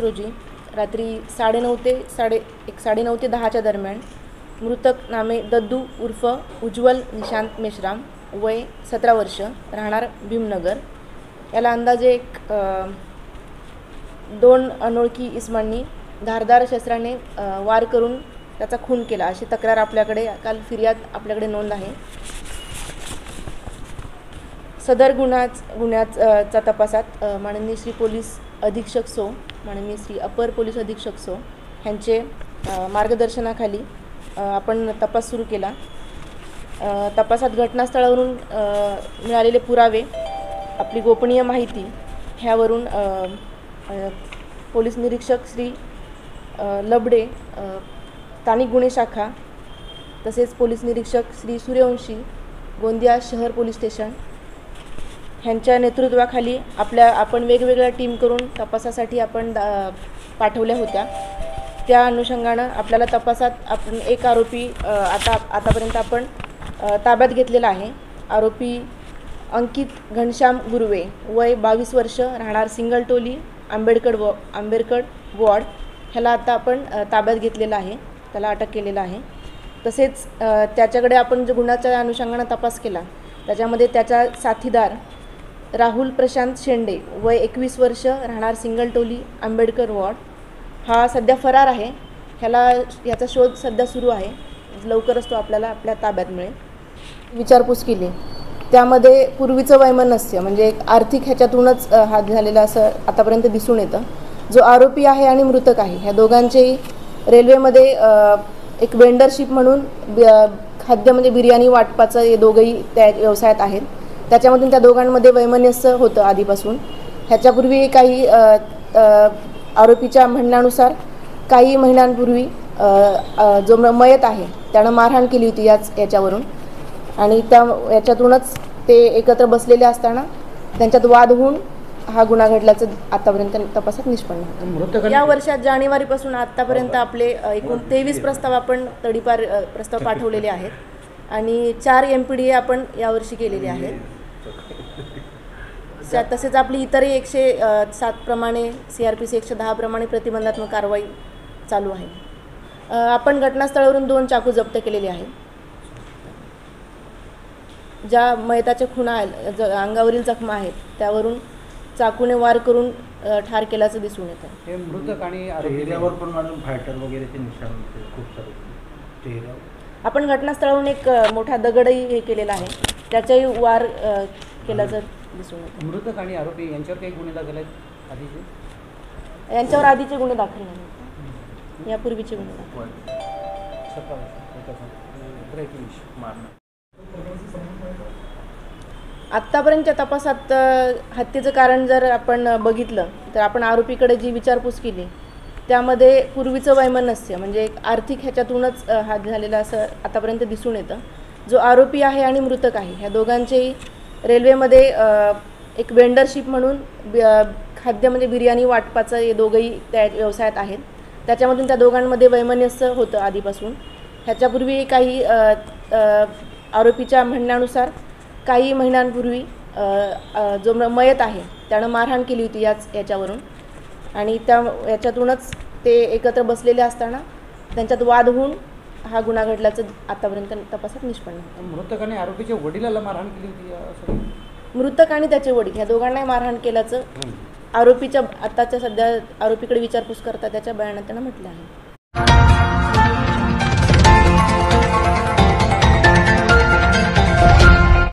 रोजी रात्री 9:30 ते 10:30 दरम्यान मृतक नामे दद्दू उर्फ उज्ज्वल निशांत मेश्राम वय 17 वर्ष राहणार भीमनगर याला अंदाजे दोन अनोळखी इसमांनी धारदार शस्त्राने वार करून त्याचा खून केला अशी तक्रार आपल्याकडे काल फिर्याद आपल्याकडे नोंद आहे। सदर गुन्ह्याचा तपासात माननीय श्री पोलीस अधीक्षक सो माननीय श्री अपर पोलीस अधीक्षक सो यांचे मार्गदर्शनाखाली आपण तपास सुरू केला। तपासात घटनास्थळावरून मिळालेले पुरावे आपली गोपनीय माहिती ह्यावरून पोलीस निरीक्षक श्री लबडे स्थानिक गुन्हे शाखा तसेच पोलीस निरीक्षक श्री सूर्यवंशी गोंदिया शहर पोलीस स्टेशन ह्यांच्या नेतृत्वाखाली आपण वेगवेगळ्या टीम करून तपासासाठी आपण पाठवल्या होत्या। त्या अनुषंगाने आपल्याला तपासात आपण एक आरोपी आतापर्यंत आपण ताब्यात घेतलेला आहे। आरोपी अंकित घनश्याम गुरवे वय 22 वर्ष राहणार सिंगलटोली आंबेडकर वॉर्ड ह्याला आता आपण ताब्यात घेतलेला आहे, त्याला अटक केलेला आहे। तसेच त्याच्याकडे आपण जो गुन्ह्याच्या अनुषंगाने तपास केला त्याच्यामध्ये त्याचा साथीदार राहुल प्रशांत शेंडे वय 21 वर्ष राहणार सिंगलटोली आंबेडकर वॉर्ड हा सध्या फरार आहे। याचा शोध सध्या सुरू आहे, लवकरच तो आपल्याला आपल्या ताब्यात मिळेल। विचारपूस केली त्यामध्ये पूर्वीचं वैमनस्य म्हणजे एक आर्थिक ह्याच्यातूनच हात झालेला असं आतापर्यंत दिसून येतं। जो आरोपी आहे आणि मृतक आहे ह्या दोघांचेही रेल्वेमध्ये एक वेंडरशिप म्हणून खाद्य म्हणजे बिर्याणी वाटपाचं हे दोघंही त्या व्यवसायात आहेत। त्याच्यामधून त्या दोघांमध्ये वैमनस्य होतं आधीपासून। ह्याच्यापूर्वी काही आरोपीच्या म्हणण्यानुसार काही महिन्यांपूर्वी जो मयत आहे त्यानं मारहाण केली होती याच्यावरून आणि याच्यातूनच ते एकत्र बसलेले असताना त्यांच्यात वाद होऊन हा गुन्हा घडल्याचं आतापर्यंत तपासात निष्पन्न होतं। या वर्षात जानेवारीपासून आतापर्यंत आपले एकूण 23 प्रस्ताव आपण तडीपार प्रस्ताव पाठवलेले आहेत आणि 4 MPDA आपण यावर्षी केलेले आहेत। तसेच आपली इतरही 107 प्रमाणे CRPC 110 प्रमाणे प्रतिबंधात्मक कारवाई चालू आहे। आपण घटनास्थळावरून 2 चाकू जप्त केलेले आहेत। ज्या मयताच्या खुणा आहेत अंगावरील जखमा आहेत त्यावरून चाकूने वार करून ठार केल्याचं दिसून येतं। हे मृतक आणि चेहऱ्यावर पण मॅडम फायटर वगैरेचे निशाण होते खूप सारे चेहऱ्यावर। आपण घटनास्थळावरून एक मोठा दगडही हे केलेला आहे त्याचाही वार केल्याचं दिसून येतं। मृतक आणि आरोपी यांच्यावर काही गुन्हे दाखल आहेत आधीचे? यांच्यावर आधीचे गुन्हे दाखल नाही, यापूर्वीचे गुन्हे दाखल। आत्तापर्यंतच्या तपासात हत्येचं कारण जर आपण बघितलं तर आपण आरोपीकडे जी विचारपूस केली त्यामध्ये पूर्वीचं वैमनस्य म्हणजे एक आर्थिक ह्याच्यातूनच हात झालेला असं आतापर्यंत दिसून येतं। जो आरोपी आहे आणि मृतक आहे ह्या दोघांचेही रेल्वेमध्ये एक वेंडरशिप म्हणून खाद्य म्हणजे बिर्याणी वाटपाचं हे दोघंही त्या व्यवसायात आहेत। त्याच्यामधून त्या दोघांमध्ये वैमनस्य होतं आधीपासून। ह्याच्यापूर्वी काही आरोपीच्या म्हणण्यानुसार काही महिन्यांपूर्वी जो मयत आहे त्यानं मारहाण केली होती याच्यावरून आणि याच्यातूनच ते एकत्र बसलेले असताना त्यांच्यात वाद होऊन हा गुन्हा घडल्याचं आतापर्यंत तपासात निष्पन्न होतं। मृतक आणि आरोपीच्या वडिलाला मारहाण केली होती? मृतक आणि त्याचे वडील ह्या दोघांनाही मारहाण केल्याचं आरोपीच्या आताच्या सध्या आरोपीकडे विचारपूस करता त्याच्या बयानात त्यानं म्हटलं आहे।